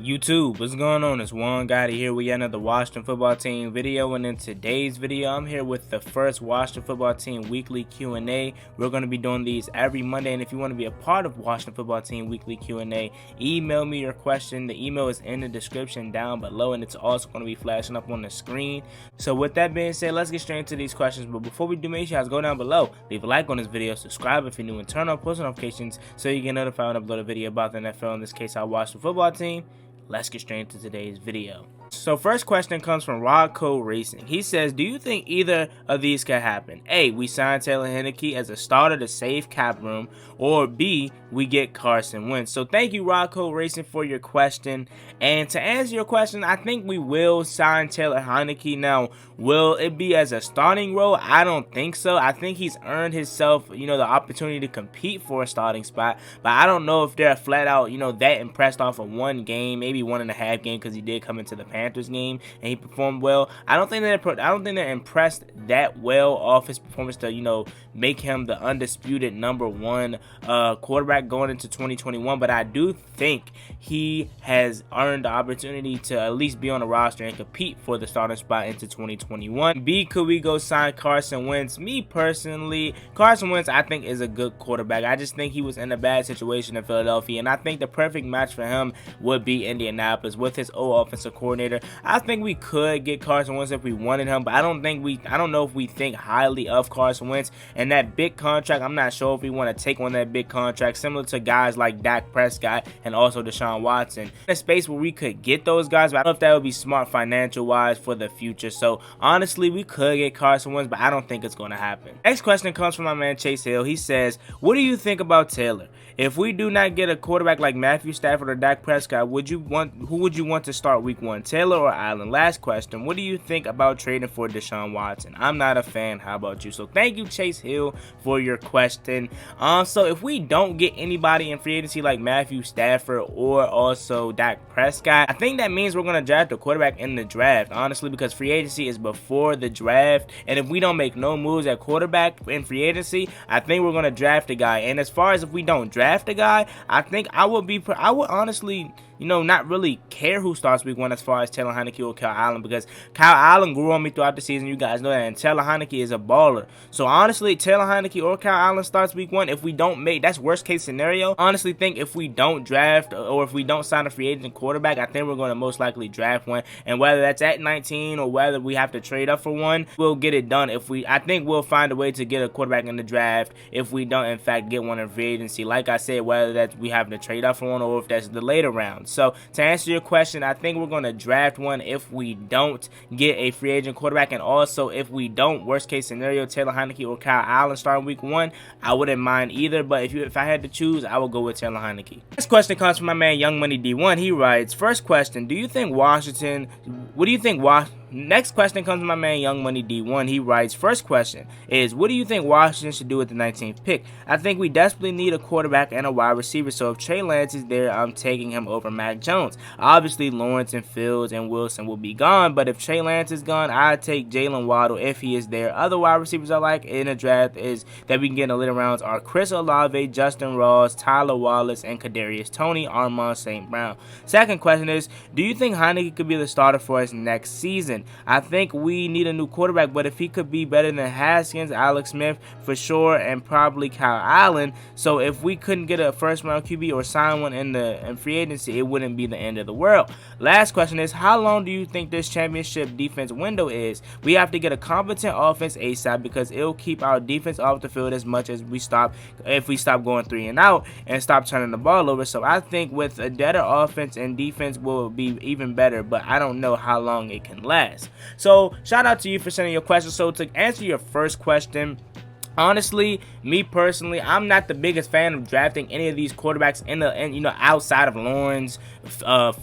YouTube, what's going on? It's Juan Gotti here with yet another Washington football team video, and in today's video I'm here with the first Washington football team weekly Q&A. We're going to be doing these every Monday, and if you want to be a part of Washington football team weekly Q&A, email me your question. The email is in the description down below, and it's also going to be flashing up on the screen. So with that being said, let's get straight into these questions. But before we do, make sure you guys go down below, leave a like on this video, subscribe if you're new, and turn on post notifications so you get notified when I upload a video about the NFL, in this case our Washington football team. Let's get straight into today's video. So first question comes from Rodco Racing. He says, do you think either of these could happen? A, we sign Taylor Heinicke as a starter to save cap room, or B, we get Carson Wentz. So thank you, Rodco Racing, for your question. And to answer your question, I think we will sign Taylor Heinicke. Now, will it be as a starting role? I don't think so. I think he's earned himself, the opportunity to compete for a starting spot. But I don't know if they're flat out, that impressed off of one game, maybe 1.5 game, because he did come into the Panthers game and he performed well. I don't think they're impressed that well off his performance to make him the undisputed #1 quarterback going into 2021. But I do think he has earned the opportunity to at least be on the roster and compete for the starting spot into 2021. B, could we go sign Carson Wentz? Me personally, Carson Wentz I think is a good quarterback. I just think he was in a bad situation in Philadelphia, and I think the perfect match for him would be Indianapolis with his old offensive coordinator. I think we could get Carson Wentz if we wanted him, but I don't know if we think highly of Carson Wentz. And that big contract, I'm not sure if we want to take on that big contract, similar to guys like Dak Prescott and also Deshaun Watson. In a space where we could get those guys, but I don't know if that would be smart financial wise for the future. So honestly, we could get Carson Wentz, but I don't think it's going to happen. Next question comes from my man Chase Hill. He says, what do you think about Taylor? If we do not get a quarterback like Matthew Stafford or Dak Prescott, who would you want to start week 1, Taylor or Allen? Last question, what do you think about trading for Deshaun Watson? I'm not a fan. How about you? So thank you, Chase Hill, for your question. So if we don't get anybody in free agency like Matthew Stafford or also Dak Prescott, I think that means we're going to draft a quarterback in the draft, honestly, because free agency is before the draft. And if we don't make no moves at quarterback in free agency, I think we're going to draft a guy. And as far as if we don't draft a guy, I think I would honestly, not really care who starts week 1 as far as Taylor Heinicke or Kyle Allen, because Kyle Allen grew on me throughout the season. You guys know that, and Taylor Heinicke is a baller. So honestly, Taylor Heinicke or Kyle Allen starts week 1. If we don't make, that's worst case scenario. Honestly, think if we don't draft or if we don't sign a free agent quarterback, I think we're going to most likely draft one. And whether that's at 19 or whether we have to trade up for one, we'll get it done. I think we'll find a way to get a quarterback in the draft if we don't in fact get one in free agency. Like I said, whether that's we have to trade up for one or if that's the later round. So to answer your question, I think we're going to draft one if we don't get a free agent quarterback, and also if we don't, worst case scenario, Taylor Heinicke or Kyle Allen starting week 1, I wouldn't mind either, but if I had to choose, I would go with Taylor Heinicke. This question comes from my man Young Money D1. He writes, first question, Next question comes from my man Young Money D1. He writes, first question is, what do you think Washington should do with the 19th pick? I think we desperately need a quarterback and a wide receiver, so if Trey Lance is there, I'm taking him over Mac Jones. Obviously, Lawrence and Fields and Wilson will be gone, but if Trey Lance is gone, I'd take Jalen Waddle if he is there. Other wide receivers I like in the draft is that we can get in the later rounds are Chris Olave, Justin Ross, Tyler Wallace, and Kadarius Toney, Armand St. Brown. Second question is, do you think Heinicke could be the starter for us next season? I think we need a new quarterback, but if he could be better than Haskins, Alex Smith for sure, and probably Kyle Allen. So if we couldn't get a first round QB or sign one in free agency, it wouldn't be the end of the world. Last question is, how long do you think this championship defense window is? We have to get a competent offense ASAP, because it'll keep our defense off the field as much as if we stop going 3 and out and stop turning the ball over. So I think with a better offense and defense will be even better, but I don't know how long it can last. So shout out to you for sending your question. So to answer your first question, honestly, me personally, I'm not the biggest fan of drafting any of these quarterbacks outside of Lawrence,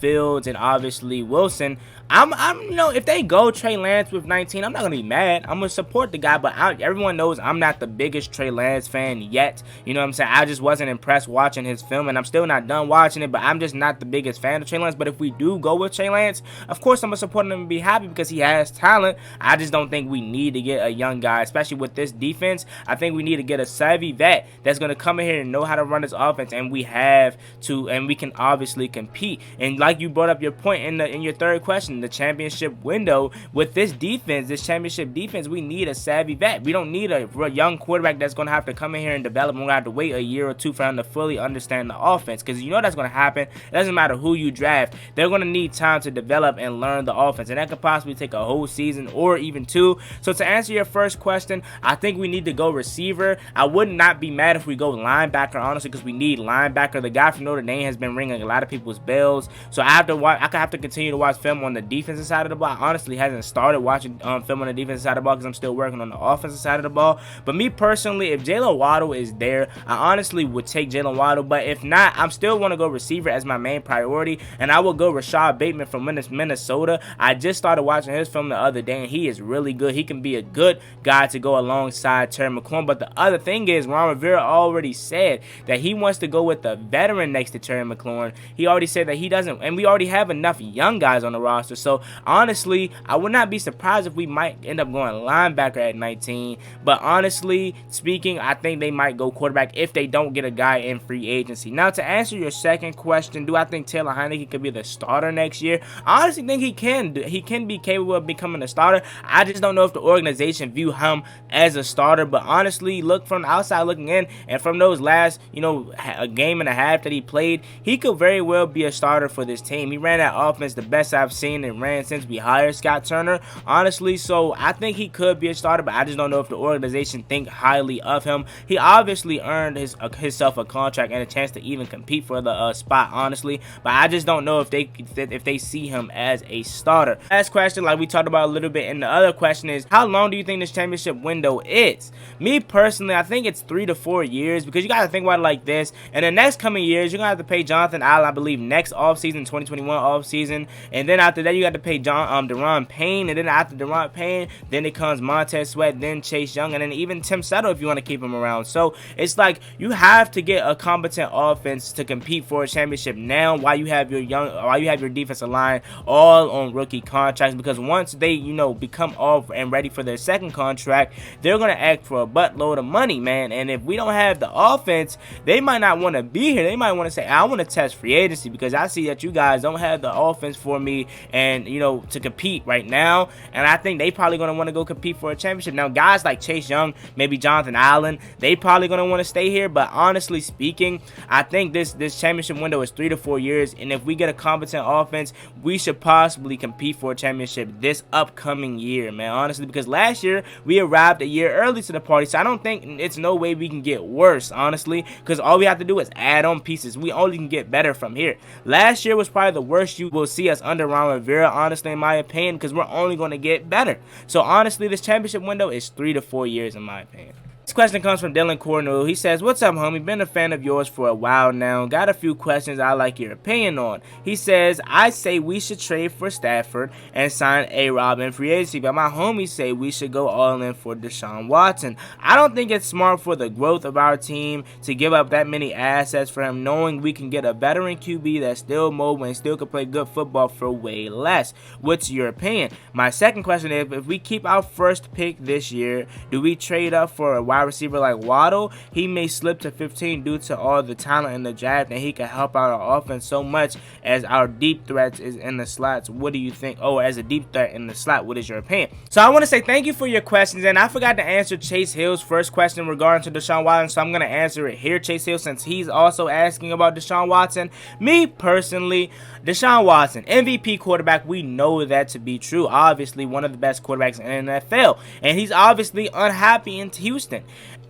Fields, and obviously Wilson. If they go Trey Lance with 19, I'm not gonna be mad. I'm gonna support the guy, but everyone knows I'm not the biggest Trey Lance fan yet. You know what I'm saying? I just wasn't impressed watching his film, and I'm still not done watching it, but I'm just not the biggest fan of Trey Lance. But if we do go with Trey Lance, of course I'm gonna support him and be happy because he has talent. I just don't think we need to get a young guy, especially with this defense. I think we need to get a savvy vet that's going to come in here and know how to run this offense, and we have to, and we can obviously compete. And like you brought up your point in your third question, the championship window with this defense, this championship defense, we need a savvy vet. We don't need a young quarterback that's going to have to come in here and develop. We're going to have to wait a year or two for him to fully understand the offense, because you know that's going to happen. It doesn't matter who you draft. They're going to need time to develop and learn the offense, and that could possibly take a whole season or even two. So to answer your first question, I think we need to go receiver. I would not be mad if we go linebacker, honestly, because we need linebacker. The guy from Notre Dame has been ringing a lot of people's bells, so I could have to continue to watch film on the defensive side of the ball. I honestly hasn't started watching film on the defensive side of the ball because I'm still working on the offensive side of the ball. But me personally, if Jalen Waddle is there, I honestly would take Jalen Waddle. But if not, I'm still want to go receiver as my main priority, and I will go Rashad Bateman from Minnesota. I just started watching his film the other day, and he is really good. He can be a good guy to go alongside Terry McLaurin. But the other thing is, Ron Rivera already said that he wants to go with the veteran next to Terry McLaurin. He already said that he doesn't, and we already have enough young guys on the roster. So honestly, I would not be surprised if we might end up going linebacker at 19. But honestly speaking, I think they might go quarterback if they don't get a guy in free agency. Now, to answer your second question, do I think Taylor Heinicke could be the starter next year? I honestly think he can. He can be capable of becoming a starter. I just don't know if the organization view him as a starter. But honestly, look from the outside looking in, and from those last, a game and a half that he played, he could very well be a starter for this team. He ran that offense the best I've seen and ran since we hired Scott Turner, honestly. So I think he could be a starter, but I just don't know if the organization think highly of him. He obviously earned himself a contract and a chance to even compete for the spot, honestly. But I just don't know if they see him as a starter. Last question, like we talked about a little bit, and the other question is, how long do you think this championship window is? Me personally, I think it's 3 to 4 years, because you got to think about it like this. In the next coming years, you're going to have to pay Jonathan Allen, I believe, next offseason, 2021 offseason. And then after that, you got to pay Deron Payne. And then after Deron Payne, then it comes Montez Sweat, then Chase Young, and then even Tim Settle if you want to keep him around. So it's like you have to get a competent offense to compete for a championship now while you have your defensive line all on rookie contracts, because once they, become off and ready for their second contract, they're going to ask for a buttload of money, man. And if we don't have the offense, they might not want to be here. They might want to say, I want to test free agency because I see that you guys don't have the offense for me and, to compete right now. And I think they probably going to want to go compete for a championship. Now, guys like Chase Young, maybe Jonathan Allen, they probably going to want to stay here. But honestly speaking, I think this championship window is 3 to 4 years. And if we get a competent offense, we should possibly compete for a championship this upcoming year, man. Honestly, because last year we arrived a year early to the party. So I don't think it's no way we can get worse, honestly, because all we have to do is add on pieces. We only can get better from here. Last year was probably the worst you will see us under Ron Rivera, honestly, in my opinion, because we're only going to get better. So honestly, this championship window is 3 to 4 years in my opinion. This question comes from Dylan Cornwell. He says, what's up, homie? Been a fan of yours for a while now. Got a few questions I'd like your opinion on. He says, I say we should trade for Stafford and sign A-Rob in free agency, but my homies say we should go all in for Deshaun Watson. I don't think it's smart for the growth of our team to give up that many assets for him, knowing we can get a veteran QB that's still mobile and still can play good football for way less. What's your opinion? My second question is, if we keep our first pick this year, do we trade up for a wide receiver like Waddle? He may slip to 15 due to all the talent in the draft, and he can help out our offense so much as our deep threats is in the slots. What do you think? Oh, as a deep threat in the slot, what is your opinion? So I want to say thank you for your questions, and I forgot to answer Chase Hill's first question regarding to Deshaun Watson, so I'm going to answer it here, Chase Hill, since he's also asking about Deshaun Watson. Me personally, Deshaun Watson, MVP quarterback, we know that to be true. Obviously, one of the best quarterbacks in the NFL, and he's obviously unhappy in Houston.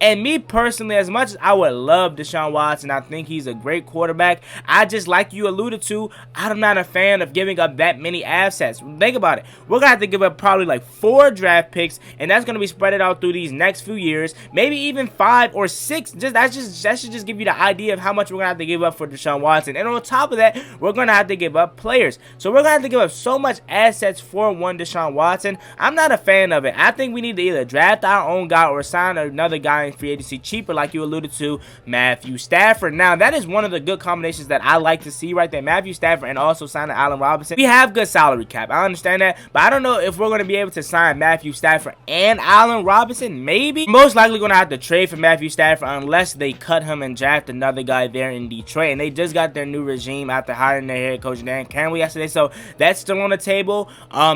And me personally, as much as I would love Deshaun Watson, I think he's a great quarterback, I just, like you alluded to, I'm not a fan of giving up that many assets. Think about it. We're going to have to give up probably like 4 draft picks, and that's going to be spread out through these next few years, maybe even 5 or 6. That should just give you the idea of how much we're going to have to give up for Deshaun Watson. And on top of that, we're going to have to give up players. So we're going to have to give up so much assets for one Deshaun Watson. I'm not a fan of it. I think we need to either draft our own guy or sign another guy in free agency cheaper, like you alluded to, Matthew Stafford. Now, that is one of the good combinations that I like to see right there. Matthew Stafford and also signing Allen Robinson. We have good salary cap. I understand that, but I don't know if we're going to be able to sign Matthew Stafford and Allen Robinson. Maybe. Most likely going to have to trade for Matthew Stafford unless they cut him and draft another guy there in Detroit. And they just got their new regime after hiring their head coach Dan Campbell yesterday, so that's still on the table.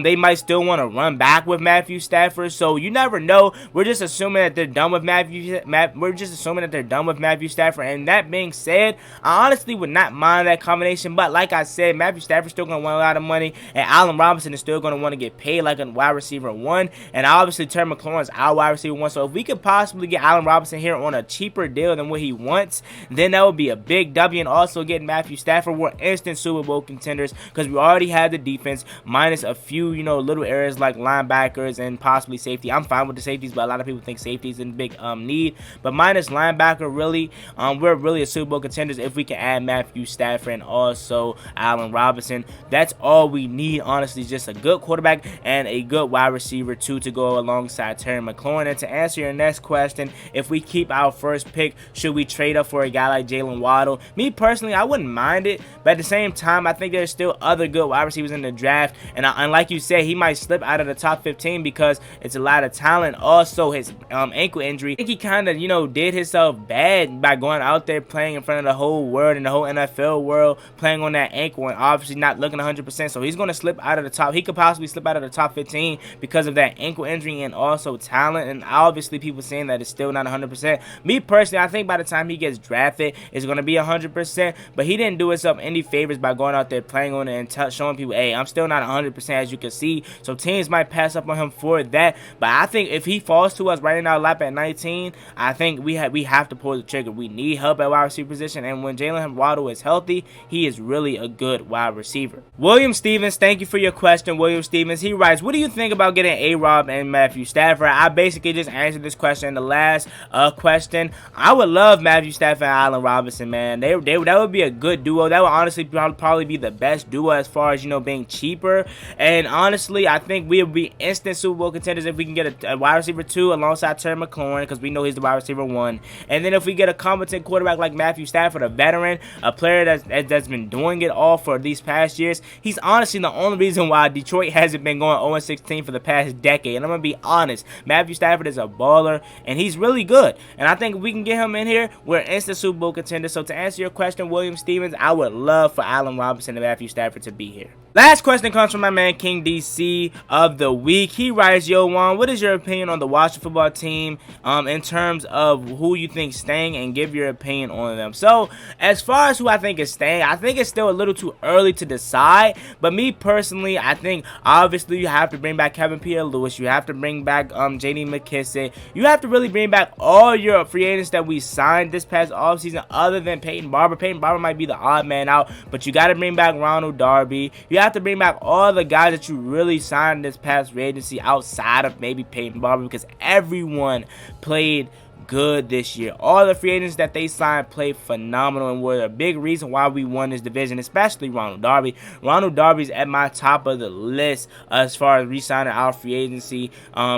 They might still want to run back with Matthew Stafford, so you never know. We're just assuming that they're done with Matthew Stafford. And that being said, I honestly would not mind that combination. But like I said, Matthew Stafford's still going to want a lot of money, and Allen Robinson is still going to want to get paid like a wide receiver 1. And obviously, Terry McLaurin's our wide receiver 1. So if we could possibly get Allen Robinson here on a cheaper deal than what he wants, then that would be a big W. And also getting Matthew Stafford, we're instant Super Bowl contenders because we already have the defense minus a few, little areas like linebackers and possibly safety. I'm fine with the safeties, but a lot of people think safety is in big need. But minus linebacker, really, we're really a Super Bowl contenders if we can add Matthew Stafford and also Allen Robinson. That's all we need, honestly, just a good quarterback and a good wide receiver 2 to go alongside Terry McLaurin. And to answer your next question, if we keep our first pick, should we trade up for a guy like Jalen Waddle? Me personally, I wouldn't mind it, but at the same time, I think there's still other good wide receivers in the draft, and like you said, he might slip out of the top 15 because it's a lot of talent. Also, his ankle injury, I think he kind of, did himself bad by going out there playing in front of the whole world and the whole NFL world, playing on that ankle and obviously not looking 100%. So he's going to slip out of the top. He could possibly slip out of the top 15 because of that ankle injury and also talent. And obviously, people saying that it's still not 100%. Me personally, I think by the time he gets drafted, it's going to be 100%. But he didn't do himself any favors by going out there playing on it and showing people, hey, I'm still not 100%, as you can see. So teams might pass up on him for that. But I think if he falls to us right in our lap at 19, I think we have to pull the trigger. We need help at wide receiver position, and when Jalen Waddle is healthy, he is really a good wide receiver. William Stevens, thank you for your question. William Stevens, he writes, what do you think about getting A-Rob and Matthew Stafford? I basically just answered this question in the last question. I would love Matthew Stafford and Allen Robinson, man. That would be a good duo. That would honestly probably be the best duo as far as, being cheaper. And honestly, I think we would be instant Super Bowl contenders if we can get a wide receiver 2 alongside Terry McLaurin, because we know he's the wide receiver 1. And then if we get a competent quarterback like Matthew Stafford, a veteran, a player that's been doing it all for these past years, he's honestly the only reason why Detroit hasn't been going 0-16 for the past decade. And I'm going to be honest, Matthew Stafford is a baller, and he's really good. And I think if we can get him in here, we're instant Super Bowl contenders. So to answer your question, William Stevens, I would love for Allen Robinson and Matthew Stafford to be here. Last question comes from my man King DC of the week. He writes, yo Juan, what is your opinion on the Washington football team in terms of who you think staying, and give your opinion on them? So as far as who I think is staying, I think it's still a little too early to decide. But me personally, I think obviously you have to bring back Kevin Pierre-Louis. You have to bring back J.D. McKissick. You have to really bring back all your free agents that we signed this past offseason other than Peyton Barber. Peyton Barber might be the odd man out, but you got to bring back Ronald Darby. You have to bring back all the guys that you really signed this past free agency outside of maybe Peyton Barber, because everyone played good this year. All the free agents that they signed played phenomenal and were a big reason why we won this division, especially Ronald Darby. Ronald Darby's at my top of the list as far as re-signing our free agency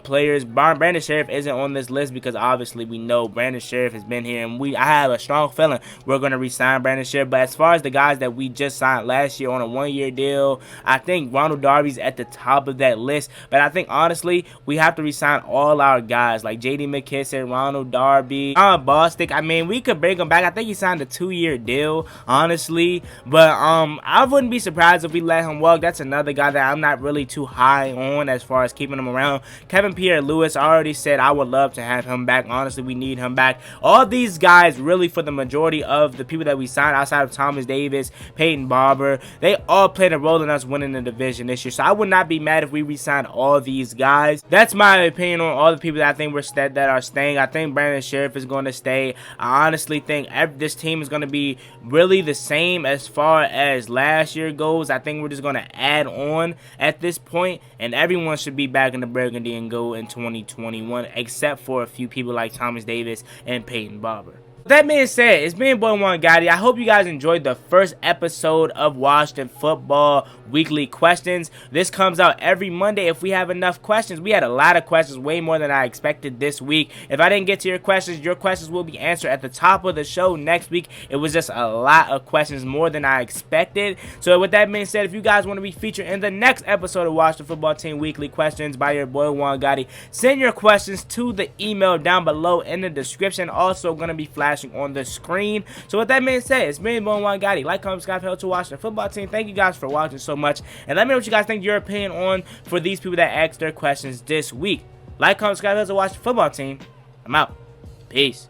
players. Brandon Sheriff isn't on this list because obviously we know Brandon Sheriff has been here, and I have a strong feeling we're going to re-sign Brandon Sheriff. But as far as the guys that we just signed last year on a one-year deal, I think Ronald Darby's at the top of that list. But I think honestly we have to re-sign all our guys like J.D. McKissick, Ronald Darby, Bostic. I mean, we could bring him back. I think he signed a 2-year deal, honestly. But I wouldn't be surprised if we let him walk. That's another guy that I'm not really too high on as far as keeping him around. Kevin Pierre-Louis, I already said I would love to have him back. Honestly, we need him back. All these guys, really, for the majority of the people that we signed outside of Thomas Davis, Peyton Barber, they all played a role in us winning the division this year. So I would not be mad if we re-signed all these guys. That's my opinion on all the people that I think that are staying. I think Brandon Sheriff is going to stay. I honestly think this team is going to be really the same as far as last year goes. I think we're just going to add on at this point, and everyone should be back in the burgundy and gold in 2021, except for a few people like Thomas Davis and Peyton Barber. That being said, it's been boy Juan Gotti. I hope you guys enjoyed the first episode of Washington Football Weekly Questions. This comes out every Monday if we have enough questions. We had a lot of questions, way more than I expected this week. If I didn't get to your questions will be answered at the top of the show next week. It was just a lot of questions, more than I expected. So with that being said, if you guys want to be featured in the next episode of Washington Football Team Weekly Questions by your boy Juan Gotti, send your questions to the email down below in the description. Also going to be flashing on the screen. So with that being said, it's been boy Juan Gotti. Like, comment, subscribe, help to Washington Football Team. Thank you guys for watching so much, and let me know what you guys think, your opinion on for these people that asked their questions this week. Like, comment, subscribe, help to Washington Football Team. I'm out. Peace.